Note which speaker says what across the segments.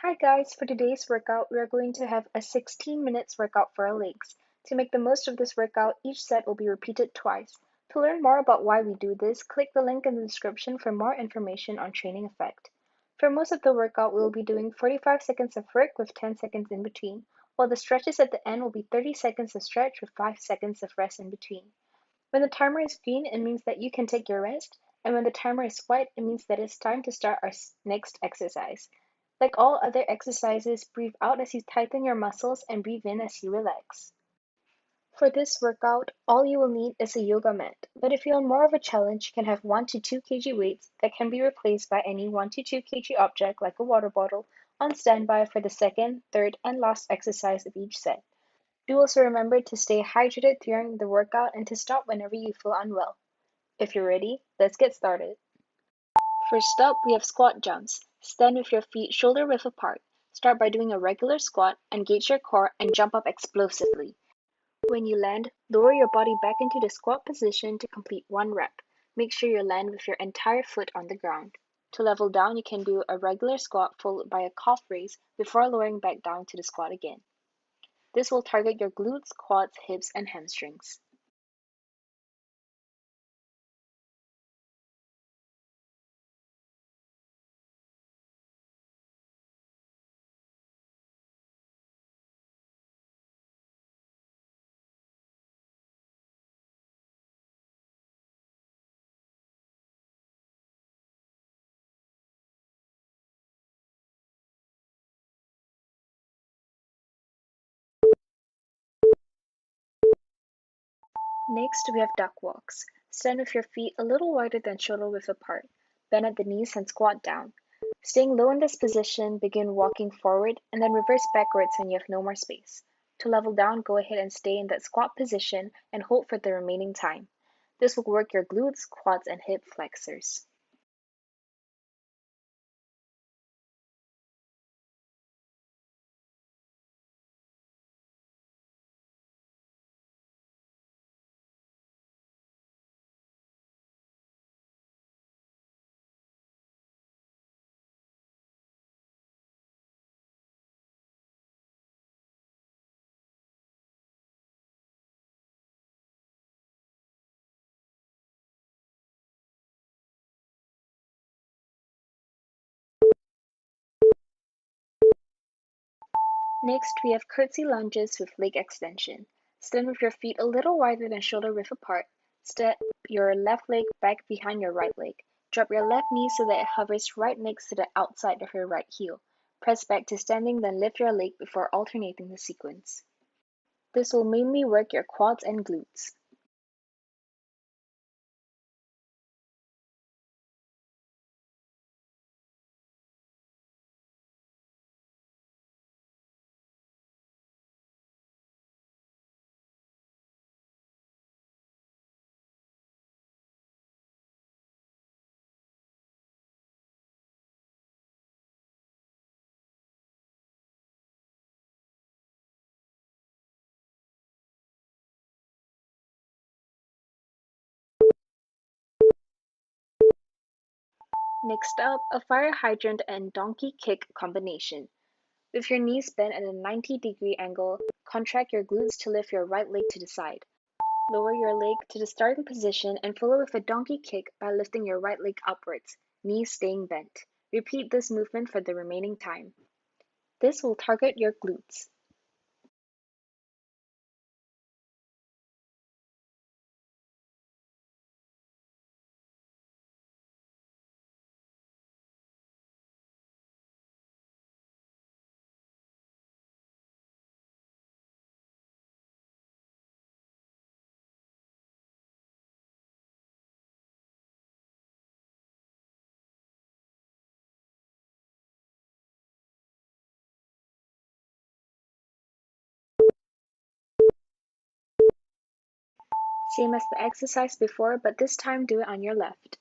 Speaker 1: Hi guys, for today's workout, we are going to have a 16 minutes workout for our legs. To make the most of this workout, each set will be repeated twice. To learn more about why we do this, click the link in the description for more information on training effect. For most of the workout, we will be doing 45 seconds of work with 10 seconds in between, while the stretches at the end will be 30 seconds of stretch with 5 seconds of rest in between. When the timer is green, it means that you can take your rest, and when the timer is white, it means that it's time to start our next exercise. Like all other exercises, breathe out as you tighten your muscles and breathe in as you relax. For this workout, all you will need is a yoga mat, but if you want more of a challenge, you can have 1 to 2 kg weights that can be replaced by any 1 to 2 kg object like a water bottle on standby for the second, third, and last exercise of each set. Do also remember to stay hydrated during the workout and to stop whenever you feel unwell. If you're ready, let's get started. First up, we have squat jumps. Stand with your feet shoulder width apart. Start by doing a regular squat, engage your core, and jump up explosively. When you land, lower your body back into the squat position to complete one rep. Make sure you land with your entire foot on the ground. To level down, you can do a regular squat followed by a calf raise before lowering back down to the squat again. This will target your glutes, quads, hips, and hamstrings. Next, we have duck walks. Stand with your feet a little wider than shoulder width apart. Bend at the knees and squat down. Staying low in this position, begin walking forward and then reverse backwards when you have no more space. To level down, go ahead and stay in that squat position and hold for the remaining time. This will work your glutes, quads, and hip flexors. Next, we have curtsy lunges with leg extension. Stand with your feet a little wider than shoulder width apart. Step your left leg back behind your right leg. Drop your left knee so that it hovers right next to the outside of your right heel. Press back to standing, then lift your leg before alternating the sequence. This will mainly work your quads and glutes. Next up, a fire hydrant and donkey kick combination. With your knees bent at a 90-degree angle, contract your glutes to lift your right leg to the side. Lower your leg to the starting position and follow with a donkey kick by lifting your right leg upwards, knees staying bent. Repeat this movement for the remaining time. This will target your glutes. Same as the exercise before, but this time do it on your left.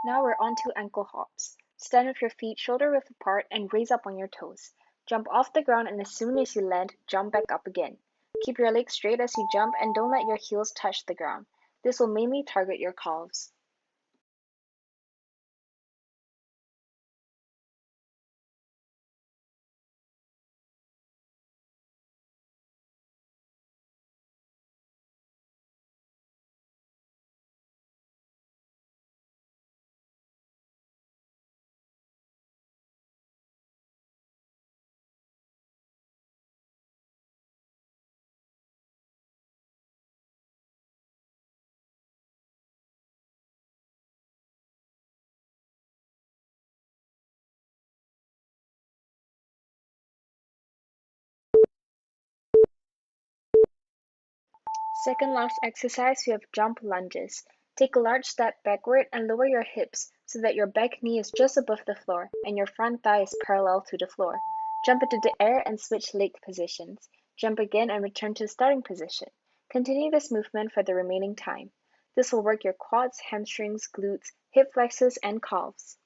Speaker 1: Now we're on to ankle hops. Stand with your feet shoulder width apart and raise up on your toes. Jump off the ground and as soon as you land, jump back up again. Keep your legs straight as you jump and don't let your heels touch the ground. This will mainly target your calves. Second last exercise, we have jump lunges. Take a large step backward and lower your hips so that your back knee is just above the floor and your front thigh is parallel to the floor. Jump into the air and switch leg positions. Jump again and return to the starting position. Continue this movement for the remaining time. This will work your quads, hamstrings, glutes, hip flexors, and calves.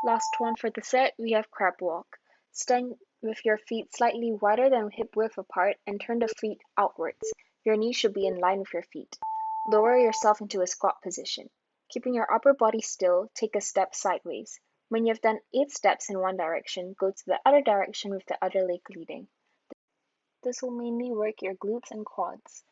Speaker 1: Last one for the set, we have crab walk. Stand with your feet slightly wider than hip width apart and turn the feet outwards. Your knees should be in line with your feet. Lower yourself into a squat position. Keeping your upper body still, take a step sideways. When you have done 8 steps in one direction, go to the other direction with the other leg leading. This will mainly work your glutes and quads.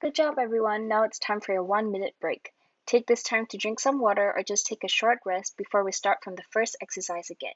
Speaker 1: Good job, everyone. Now it's time for your 1-minute break. Take this time to drink some water or just take a short rest before we start from the first exercise again.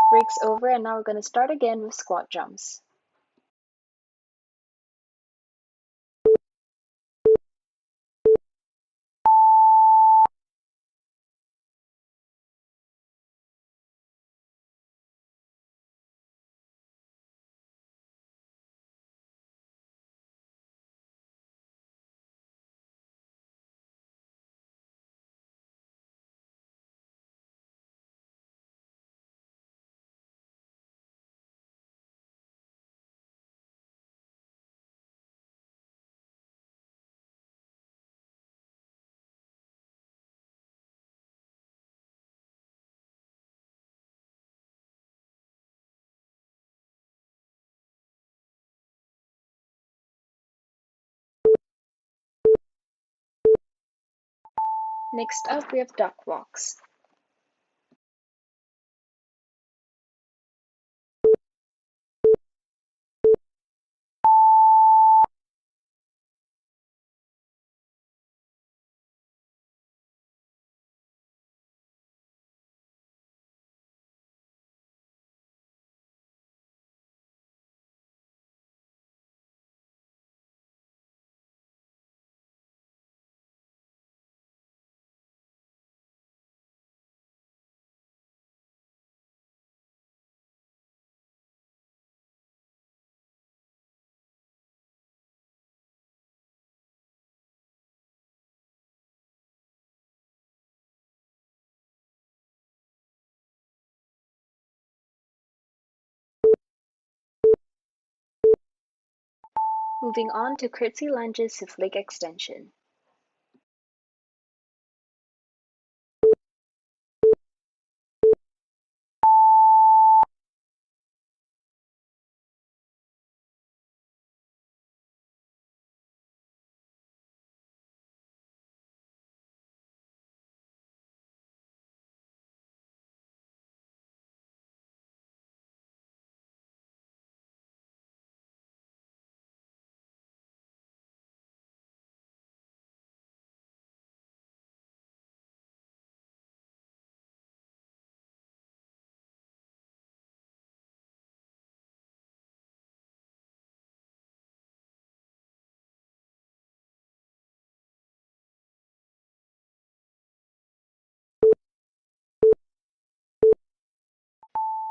Speaker 1: Breaks over and now we're going to start again with squat jumps. Next up, we have duck walks. Moving on to Curtsy Lunges with leg extension.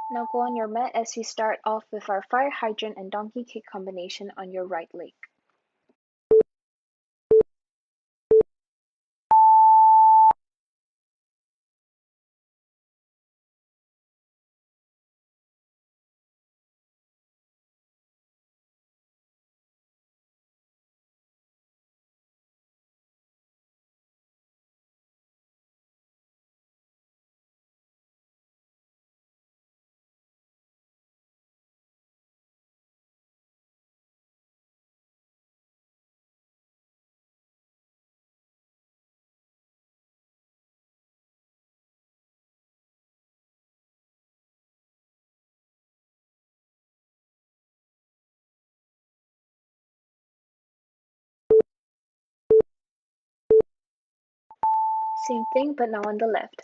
Speaker 1: Now go on your mat as we start off with our fire hydrant and donkey kick combination on your right leg. Same thing, but now on the left.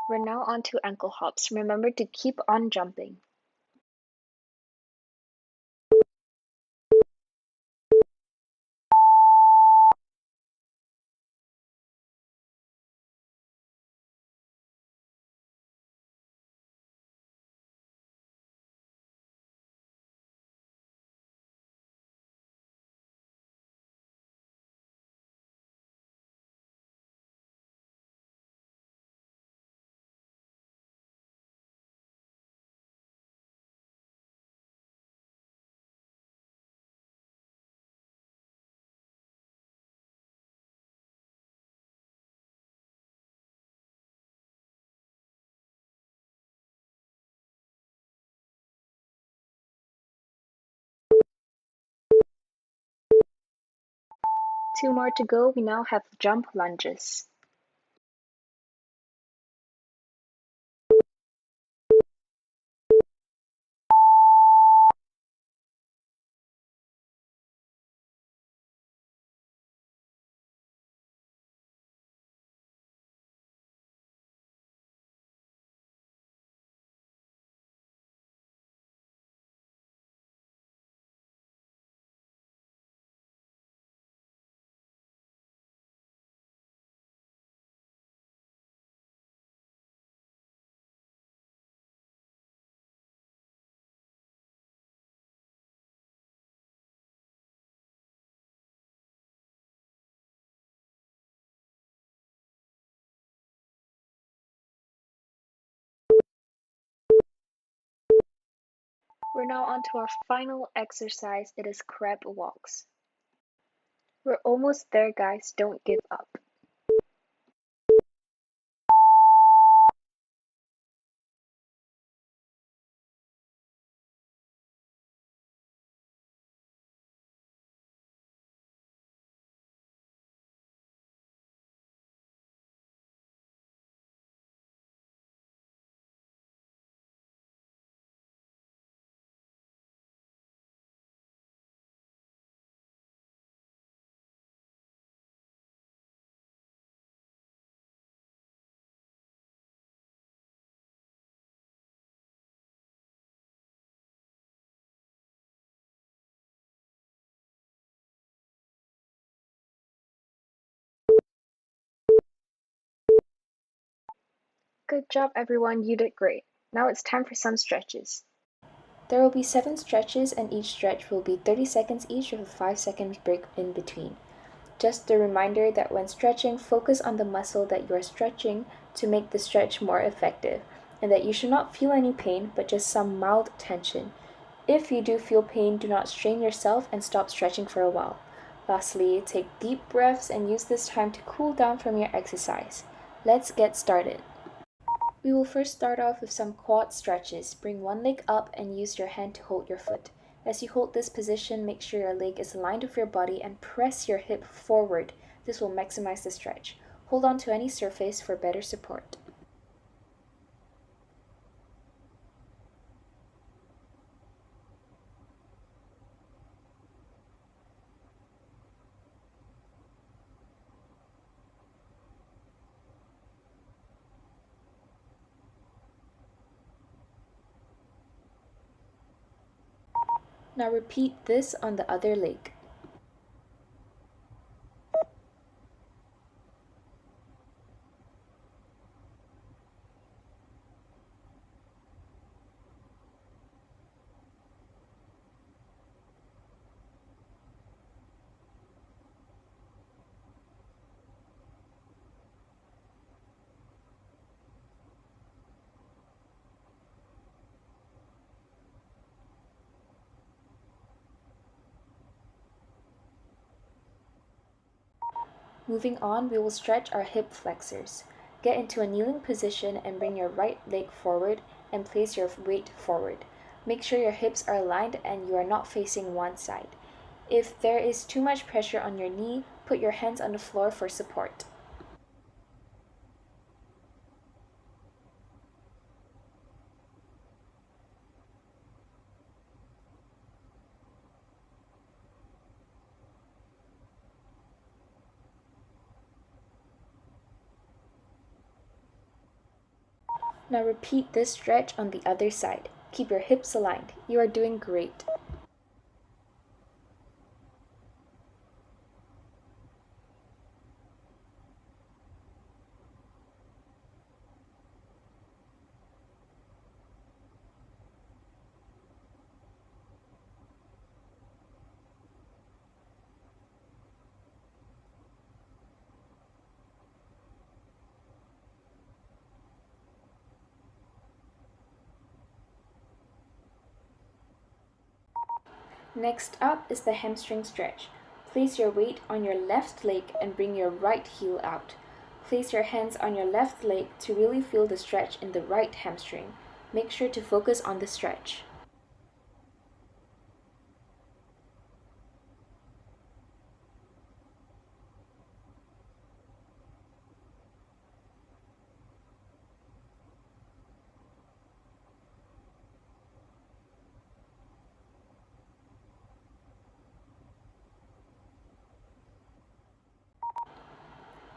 Speaker 1: We're now on to ankle hops. Remember to keep on jumping. Two more to go. We now have jump lunges. We're now on to our final exercise. It is crab walks. We're almost there, guys. Don't give up. Good job, everyone. You did great. Now it's time for some stretches.
Speaker 2: There will be 7 stretches, and each stretch will be 30 seconds each with a 5-second break in between. Just a reminder that when stretching, focus on the muscle that you are stretching to make the stretch more effective, and that you should not feel any pain but just some mild tension. If you do feel pain, do not strain yourself and stop stretching for a while. Lastly, take deep breaths and use this time to cool down from your exercise. Let's get started. We will first start off with some quad stretches. Bring one leg up and use your hand to hold your foot. As you hold this position, make sure your leg is aligned with your body and press your hip forward. This will maximize the stretch. Hold on to any surface for better support. Now repeat this on the other leg. Moving on, we will stretch our hip flexors. Get into a kneeling position and bring your right leg forward and place your weight forward. Make sure your hips are aligned and you are not facing one side. If there is too much pressure on your knee, put your hands on the floor for support. Now repeat this stretch on the other side. Keep your hips aligned. You are doing great. Next up is the hamstring stretch. Place your weight on your left leg and bring your right heel out. Place your hands on your left leg to really feel the stretch in the right hamstring. Make sure to focus on the stretch.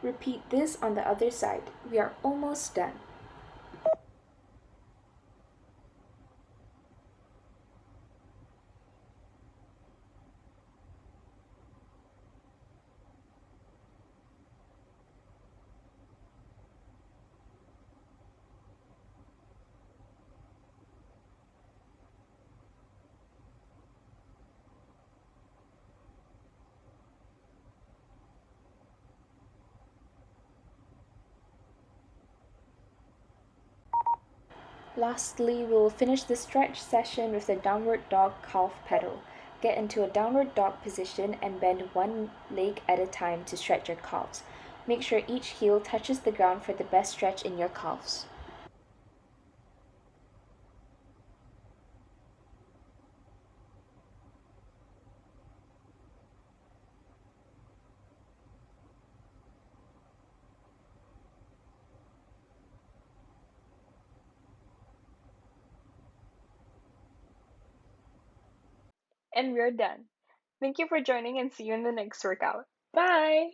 Speaker 2: Repeat this on the other side. We are almost done. Lastly, we will finish the stretch session with the downward dog calf pedal. Get into a downward dog position and bend one leg at a time to stretch your calves. Make sure each heel touches the ground for the best stretch in your calves.
Speaker 1: And we're done. Thank you for joining and see you in the next workout. Bye!